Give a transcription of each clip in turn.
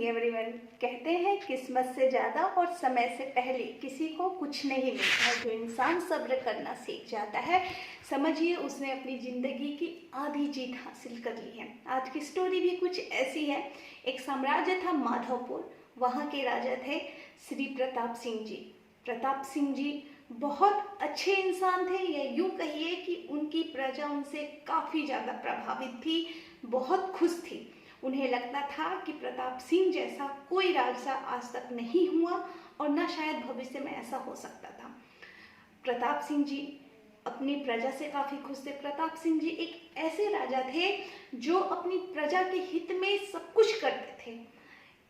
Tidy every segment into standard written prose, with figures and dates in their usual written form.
Evening everyone. कहते हैं किस्मत से ज़्यादा और समय से पहले किसी को कुछ नहीं मिलता है। जो इंसान सब्र करना सीख जाता है, समझिए उसने अपनी ज़िंदगी की आधी जीत हासिल कर ली है। आज की स्टोरी भी कुछ ऐसी है। एक साम्राज्य था माधवपुर। वहाँ के राजा थे श्री प्रताप सिंह जी। प्रताप सिंह जी बहुत अच्छे इंसान थे, या यूँ कहिए कि उनकी प्रजा उनसे काफ़ी ज़्यादा प्रभावित थी, बहुत खुश थी। उन्हें लगता था कि प्रताप सिंह जैसा कोई राजा आज तक नहीं हुआ और न शायद भविष्य में ऐसा हो सकता था। प्रताप सिंह जी अपनी प्रजा से काफ़ी खुश थे। प्रताप सिंह जी एक ऐसे राजा थे जो अपनी प्रजा के हित में सब कुछ करते थे।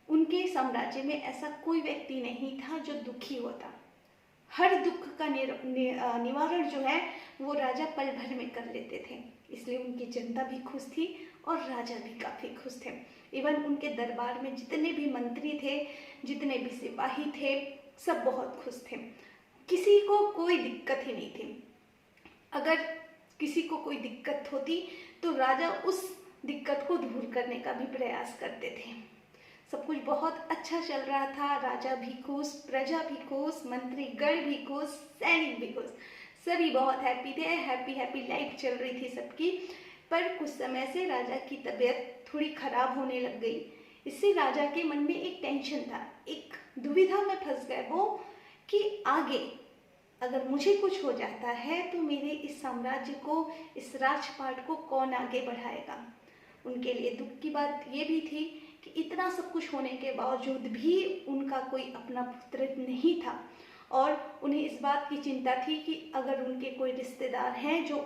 उनके साम्राज्य में ऐसा कोई व्यक्ति नहीं था जो दुखी होता। हर दुख का निवारण जो है वो राजा पल भर में कर लेते थे। इसलिए उनकी जनता भी खुश थी और राजा भी काफ़ी खुश थे। इवन उनके दरबार में जितने भी मंत्री थे, जितने भी सिपाही थे, सब बहुत खुश थे। किसी को कोई दिक्कत ही नहीं थी। अगर किसी को कोई दिक्कत होती तो राजा उस दिक्कत को दूर करने का भी प्रयास करते थे। सब कुछ बहुत अच्छा चल रहा था। राजा भी खुश, प्रजा भी खुश, मंत्रीगण भी खुश, सैनिक भी खुश, सभी बहुत हैप्पी थे। हैप्पी लाइफ चल रही थी सबकी। पर कुछ समय से राजा की तबीयत थोड़ी खराब होने लग गई। इससे राजा के मन में एक टेंशन था, एक दुविधा में फंस गए वो कि आगे अगर मुझे कुछ हो जाता है तो मेरे इस साम्राज्य को, इस राजपाट को कौन आगे बढ़ाएगा। उनके लिए दुख की बात ये भी थी कि इतना सब कुछ होने के बावजूद भी उनका कोई अपना पुत्र नहीं था और उन्हें इस बात की चिंता थी कि अगर उनके कोई रिश्तेदार हैं जो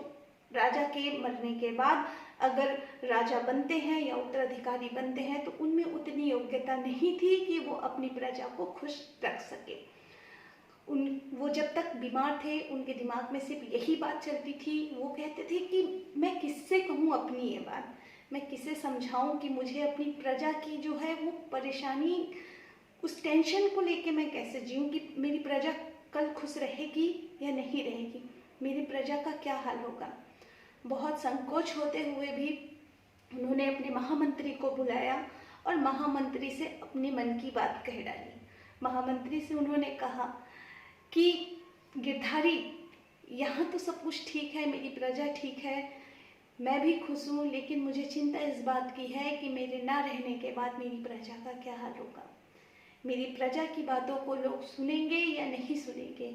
राजा के मरने के बाद अगर राजा बनते हैं या उत्तराधिकारी बनते हैं तो उनमें उतनी योग्यता नहीं थी कि वो अपनी प्रजा को खुश रख सके। वो जब तक बीमार थे उनके दिमाग में सिर्फ यही बात चलती थी। वो कहते थे कि मैं किससे कहूँ अपनी ये बात, मैं किसे समझाऊं कि मुझे अपनी प्रजा की जो है वो परेशानी, उस टेंशन को लेके मैं कैसे जीऊँ कि मेरी प्रजा कल खुश रहेगी या नहीं रहेगी, मेरी प्रजा का क्या हाल होगा। बहुत संकोच होते हुए भी उन्होंने अपने महामंत्री को बुलाया और महामंत्री से अपने मन की बात कह डाली। महामंत्री से उन्होंने कहा कि गिरधारी, यहाँ तो सब कुछ ठीक है, मेरी प्रजा ठीक है, मैं भी खुश हूँ, लेकिन मुझे चिंता इस बात की है कि मेरे ना रहने के बाद मेरी प्रजा का क्या हाल होगा। मेरी प्रजा की बातों को लोग सुनेंगे या नहीं सुनेंगे।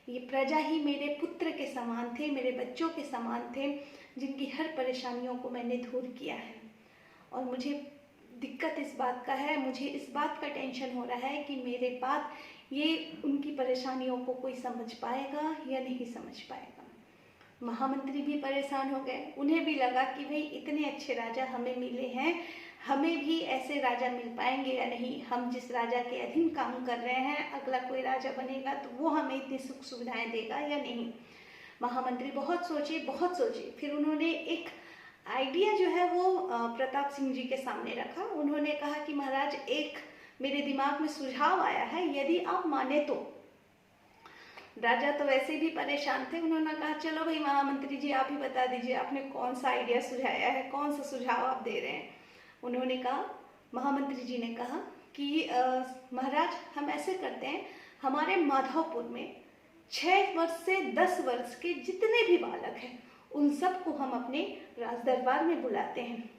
ये प्रजा ही मेरे पुत्र के समान थे, मेरे बच्चों के समान थे, जिनकी हर परेशानियों को मैंने दूर किया है। और मुझे दिक्कत इस बात का है, मुझे इस बात का टेंशन हो रहा है कि मेरे बाद ये उनकी परेशानियों को कोई समझ पाएगा या नहीं समझ पाएगा। महामंत्री भी परेशान हो गए। उन्हें भी लगा कि भाई इतने अच्छे राजा हमें मिले हैं, हमें भी ऐसे राजा मिल पाएंगे या नहीं। हम जिस राजा के अधीन काम कर रहे हैं, अगला कोई राजा बनेगा तो वो हमें इतनी सुख सुविधाएं देगा या नहीं। महामंत्री बहुत सोचे। फिर उन्होंने एक आइडिया जो है वो प्रताप सिंह जी के सामने रखा। उन्होंने कहा कि महाराज, एक मेरे दिमाग में सुझाव आया है, यदि आप माने तो। राजा तो वैसे भी परेशान थे। उन्होंने कहा चलो भाई महामंत्री जी, आप ही बता दीजिए आपने कौन सा आइडिया सुझाया है, कौन सा सुझाव आप दे रहे हैं। उन्होंने कहा, महामंत्री जी ने कहा कि महाराज, हम ऐसे करते हैं, हमारे माधवपुर में 6 वर्ष से 10 वर्ष के जितने भी बालक हैं उन सबको हम अपने राज दरबार में बुलाते हैं।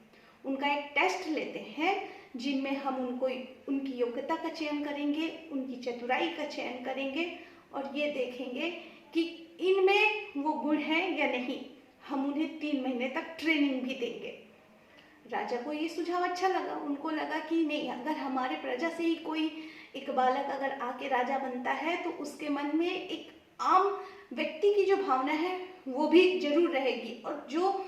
उनका एक टेस्ट लेते हैं जिनमें हम उनको, उनकी योग्यता का चयन करेंगे, उनकी चतुराई का चयन करेंगे और ये देखेंगे कि इनमें वो गुण हैं या नहीं। हम उन्हें 3 महीने तक ट्रेनिंग भी देंगे। राजा को ये सुझाव अच्छा लगा। उनको लगा कि नहीं, अगर हमारे प्रजा से ही कोई एक बालक अगर आके राजा बनता है तो उसके मन में एक आम व्यक्ति की जो भावना है वो भी जरूर रहेगी, और जो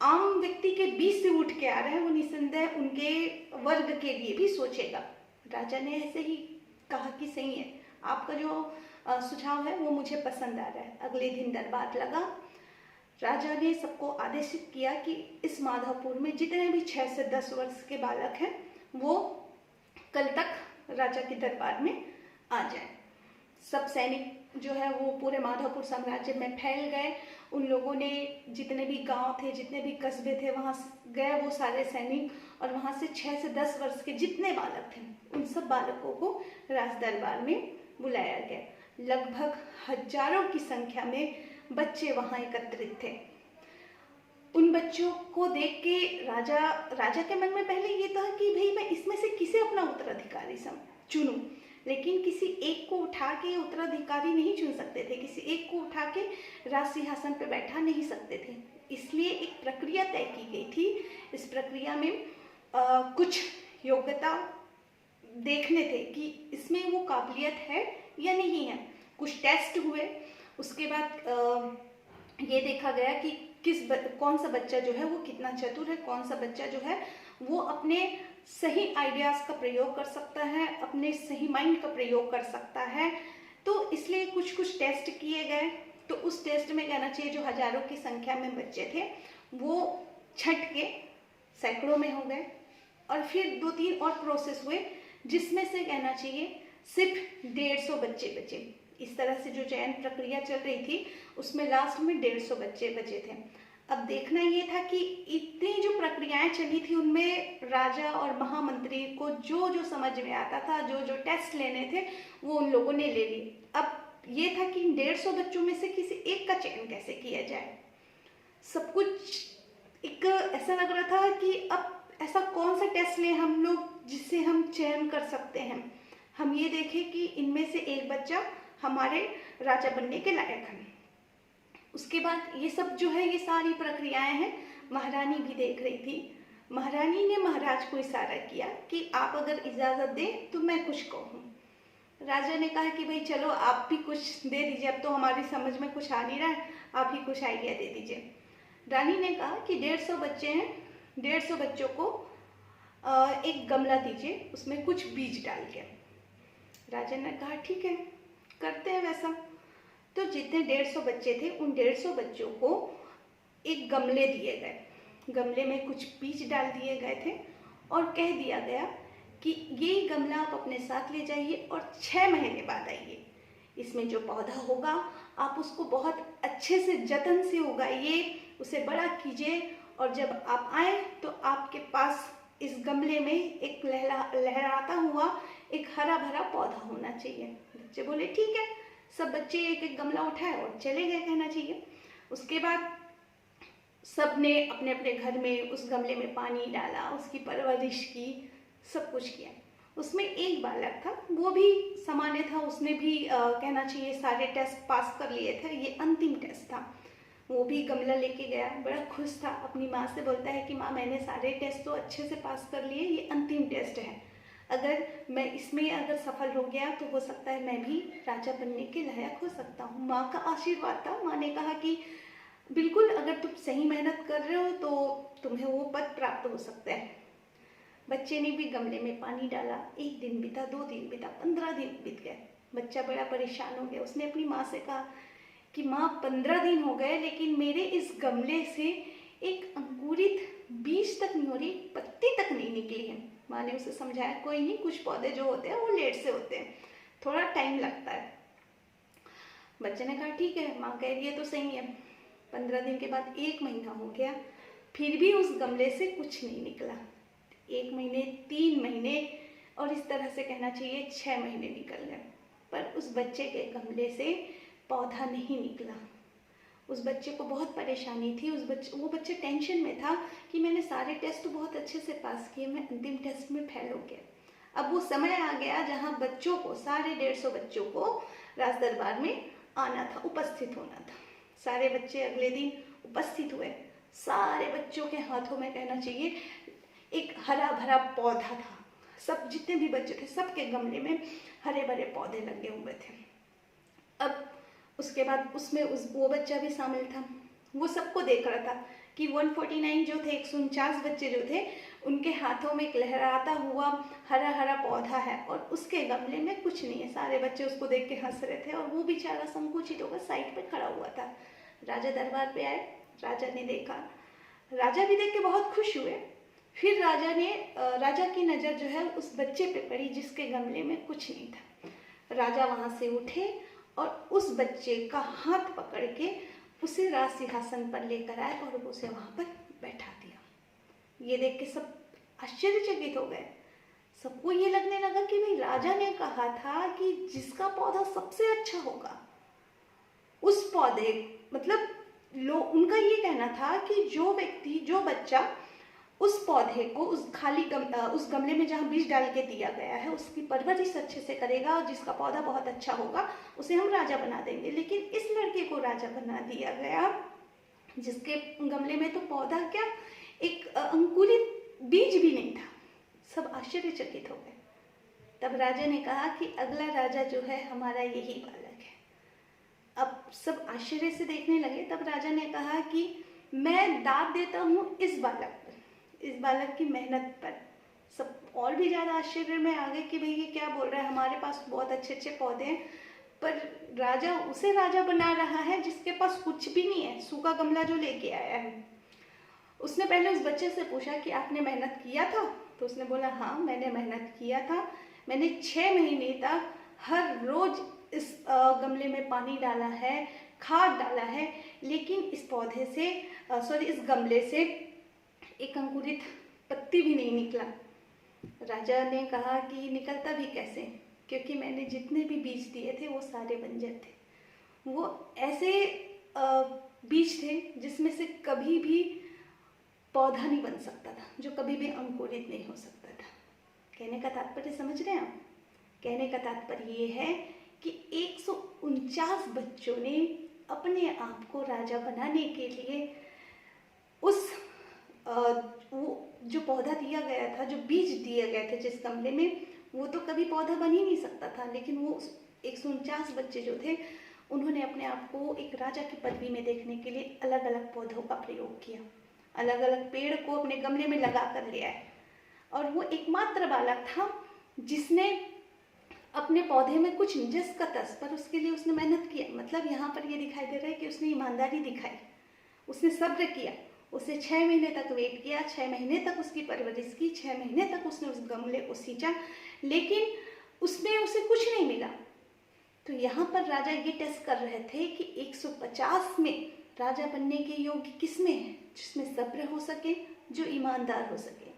आम व्यक्ति के बीच से उठ के आ रहा है वो निसंदेह उनके वर्ग के लिए भी सोचेगा। राजा ने ऐसे ही कहा कि सही है, आपका जो सुझाव है वो मुझे पसंद आ रहा है। अगले दिन दरबार लगा। राजा ने सबको आदेशित किया कि इस माधवपुर में जितने भी 6 से 10 वर्ष के बालक हैं वो कल तक राजा के दरबार में आ जाएं। सब सैनिक जो है वो पूरे माधवपुर साम्राज्य में फैल गए। उन लोगों ने जितने भी गांव थे, जितने भी कस्बे थे, वहाँ गए वो सारे सैनिक और वहाँ से 6 से 10 वर्ष के जितने बालक थे उन सब बालकों को राज दरबार में बुलाया गया। लगभग हजारों की संख्या में बच्चे वहाँ एकत्रित थे। उन बच्चों को देख के राजा के मन में पहले ये था कि भाई मैं इसमें से किसे अपना उत्तराधिकारी चुनूं, लेकिन किसी एक को उठा के उत्तराधिकारी नहीं चुन सकते थे, किसी एक को उठा के राज सिंहासन पर बैठा नहीं सकते थे। इसलिए एक प्रक्रिया तय की गई थी। इस प्रक्रिया में कुछ योग्यता देखने थे कि इसमें वो काबिलियत है या नहीं है। कुछ टेस्ट हुए, उसके बाद ये देखा गया कि कौन सा बच्चा जो है वो कितना चतुर है, कौन सा बच्चा जो है वो अपने सही आइडियाज़ का प्रयोग कर सकता है, अपने सही माइंड का प्रयोग कर सकता है। तो इसलिए कुछ कुछ टेस्ट किए गए। तो उस टेस्ट में कहना चाहिए जो हजारों की संख्या में बच्चे थे वो छट के सैकड़ों में हो गए। और फिर 2-3 और प्रोसेस हुए जिसमें से कहना चाहिए सिर्फ 150 बच्चे बचे। इस तरह से जो चयन प्रक्रिया चल रही थी उसमें लास्ट में 150 बच्चे बचे थे। अब देखना ये था कि इतनी जो प्रक्रियाएं चली थी उनमें राजा और महामंत्री को जो जो समझ में आता था, जो जो टेस्ट लेने थे वो उन लोगों ने ले लिए। अब ये था कि 150 बच्चों में से किसी एक का चयन कैसे किया जाए। सब कुछ एक ऐसा लग रहा था कि अब ऐसा कौन सा टेस्ट लें हम लोग जिससे हम चयन कर सकते हैं। हम ये देखें कि इनमें से एक बच्चा हमारे राजा बनने के लायक है। उसके बाद ये सब जो है ये सारी प्रक्रियाएं हैं, महारानी भी देख रही थी। महारानी ने महाराज को इशारा किया कि आप अगर इजाज़त दें तो मैं कुछ कहूँ। राजा ने कहा कि भाई चलो आप भी कुछ दे दीजिए, अब तो हमारी समझ में कुछ आ नहीं रहा है, आप ही कुछ आइडिया दे दीजिए। रानी ने कहा कि 150 बच्चे हैं, 150 बच्चों को एक गमला दीजिए, उसमें कुछ बीज डाल के। राजा ने कहा ठीक है, करते हैं वैसा। तो जितने 150 बच्चे थे उन 150 बच्चों को एक गमले दिए गए। गमले में कुछ बीज डाल दिए गए थे और कह दिया गया कि ये गमला आप अपने साथ ले जाइए और 6 महीने बाद आइए। इसमें जो पौधा होगा आप उसको बहुत अच्छे से जतन से उगाइए, उसे बड़ा कीजिए और जब आप आए तो आपके पास इस गमले में एक लहराता हुआ एक हरा भरा पौधा होना चाहिए। बच्चे बोले ठीक है। सब बच्चे एक एक गमला उठाए और चले गए कहना चाहिए। उसके बाद सब ने अपने अपने घर में उस गमले में पानी डाला, उसकी परवरिश की, सब कुछ किया। उसमें एक बालक था, वो भी सामान्य था, उसने भी कहना चाहिए सारे टेस्ट पास कर लिए थे। ये अंतिम टेस्ट था। वो भी गमला लेके गया, बड़ा खुश था, अपनी माँ से बोलता है कि माँ मैंने सारे टेस्ट तो अच्छे से पास कर लिए, ये अंतिम टेस्ट है, अगर मैं इसमें अगर सफल हो गया तो हो सकता है मैं भी राजा बनने के लायक हो सकता हूँ। माँ का आशीर्वाद था। माँ ने कहा कि बिल्कुल अगर तुम सही मेहनत कर रहे हो तो तुम्हें वो पद प्राप्त हो सकता है। बच्चे ने भी गमले में पानी डाला। 1 दिन बीता, 2 दिन बीता, 15 दिन बीत गए। बच्चा बड़ा परेशान हो गया। उसने अपनी माँ से कहा कि माँ 15 दिन हो गए लेकिन मेरे इस गमले से एक अंकुरित बीज तक नहीं हो रही, पत्ती तक नहीं निकली है। माँ ने उसे समझाया कोई नहीं, कुछ पौधे जो होते हैं वो लेट से होते हैं, थोड़ा टाइम लगता है। बच्चे ने कहा ठीक है, माँ कह रही है तो सही है। 15 दिन के बाद 1 महीना हो गया, फिर भी उस गमले से कुछ नहीं निकला। 1 महीने, 3 महीने और इस तरह से कहना चाहिए 6 महीने निकल गए, पर उस बच्चे के गमले से पौधा नहीं निकला। उस बच्चे को बहुत परेशानी थी। वो बच्चे टेंशन में था कि मैंने सारे टेस्ट तो बहुत अच्छे से पास किए, मैं अंतिम टेस्ट में फेल हो गया। अब वो समय आ गया जहाँ बच्चों को, सारे 150 बच्चों को राज दरबार में आना था, उपस्थित होना था। सारे बच्चे अगले दिन उपस्थित हुए। सारे बच्चों के हाथों में कहना चाहिए एक हरा भरा पौधा था। सब जितने भी बच्चे थे सबके गमले में हरे भरे पौधे लगे हुए थे। अब उसके बाद उसमें वो बच्चा भी शामिल था। वो सबको देख रहा था कि 149 जो थे, 149 बच्चे जो थे, उनके हाथों में एक लहराता हुआ हरा हरा पौधा है और उसके गमले में कुछ नहीं है। सारे बच्चे उसको देख के हंस रहे थे और वो बेचारा संकुचित होकर साइड पे खड़ा हुआ था। राजा दरबार पे आए, राजा ने देखा, राजा भी देख के बहुत खुश हुए। फिर राजा की नज़र जो है उस बच्चे पे पड़ी जिसके गमले में कुछ नहीं था। राजा वहाँ से उठे और उस बच्चे का हाथ पकड़ के उसे राज सिंहासन पर लेकर आए और उसे वहाँ पर बैठा दिया। ये देख के सब आश्चर्यचकित हो गए। सबको ये लगने लगा कि भाई राजा ने कहा था कि जिसका पौधा सबसे अच्छा होगा उस पौधे, मतलब उनका ये कहना था कि जो व्यक्ति, जो बच्चा उस पौधे को उस उस गमले में जहाँ बीज डाल के दिया गया है उसकी परवरिश अच्छे से करेगा और जिसका पौधा बहुत अच्छा होगा उसे हम राजा बना देंगे। लेकिन इस लड़के को राजा बना दिया गया जिसके गमले में तो पौधा क्या, एक अंकुरित बीज भी नहीं था। सब आश्चर्यचकित हो गए। तब राजा ने कहा कि अगला राजा जो है हमारा यही बालक है। अब सब आश्चर्य से देखने लगे। तब राजा ने कहा कि मैं दाद देता हूँ इस बालक पर, इस बालक की मेहनत पर। सब और भी ज़्यादा आश्चर्य में आ गए कि भाई ये क्या बोल रहा है, हमारे पास बहुत अच्छे अच्छे पौधे हैं पर राजा उसे राजा बना रहा है जिसके पास कुछ भी नहीं है, सूखा गमला जो लेके आया है। उसने पहले उस बच्चे से पूछा कि आपने मेहनत किया था? तो उसने बोला हाँ मैंने मेहनत किया था, मैंने 6 महीने तक हर रोज इस गमले में पानी डाला है, खाद डाला है, लेकिन इस पौधे से इस गमले से एक अंकुरित पत्ती भी नहीं निकला। राजा ने कहा कि निकलता भी कैसे, क्योंकि मैंने जितने भी बीज दिए थे वो सारे बंजर थे। वो ऐसे बीज थे जिसमें से कभी भी पौधा नहीं बन सकता था, जो कभी भी अंकुरित नहीं हो सकता था। कहने का तात्पर्य समझ रहे हैं आप? कहने का तात्पर्य ये है कि 149 बच्चों ने अपने आप को राजा बनाने के लिए उस वो जो पौधा दिया गया था, जो बीज दिए गए थे जिस गमले में, वो तो कभी पौधा बन ही नहीं सकता था। लेकिन वो 149 बच्चे जो थे उन्होंने अपने आप को एक राजा की पदवी में देखने के लिए अलग अलग पौधों का प्रयोग किया, अलग अलग पेड़ को अपने गमले में लगा कर ले आए। और वो एकमात्र बालक था जिसने अपने पौधे में कुछ निजस का तस पर उसके लिए उसने मेहनत किया। मतलब यहाँ पर ये दिखाई दे रहा है कि उसने ईमानदारी दिखाई, उसने सब्र किया, उसे 6 महीने तक वेट किया, 6 महीने तक उसकी परवरिश की, 6 महीने तक उसने उस गमले को सींचा, लेकिन उसमें उसे कुछ नहीं मिला। तो यहाँ पर राजा ये टेस्ट कर रहे थे कि 150 में राजा बनने के योग्य किसमें है, जिसमें सब्र हो सके, जो ईमानदार हो सके।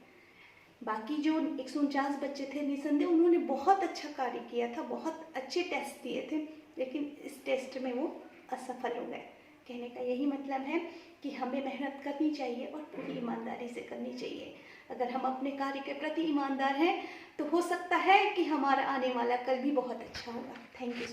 बाकी जो 149 बच्चे थे निसंदेह उन्होंने बहुत अच्छा कार्य किया था, बहुत अच्छे टेस्ट दिए थे, लेकिन इस टेस्ट में वो असफल हो गए। कहने का यही मतलब है कि हमें मेहनत करनी चाहिए और पूरी ईमानदारी से करनी चाहिए। अगर हम अपने कार्य के प्रति ईमानदार हैं तो हो सकता है कि हमारा आने वाला कल भी बहुत अच्छा होगा। Thank you.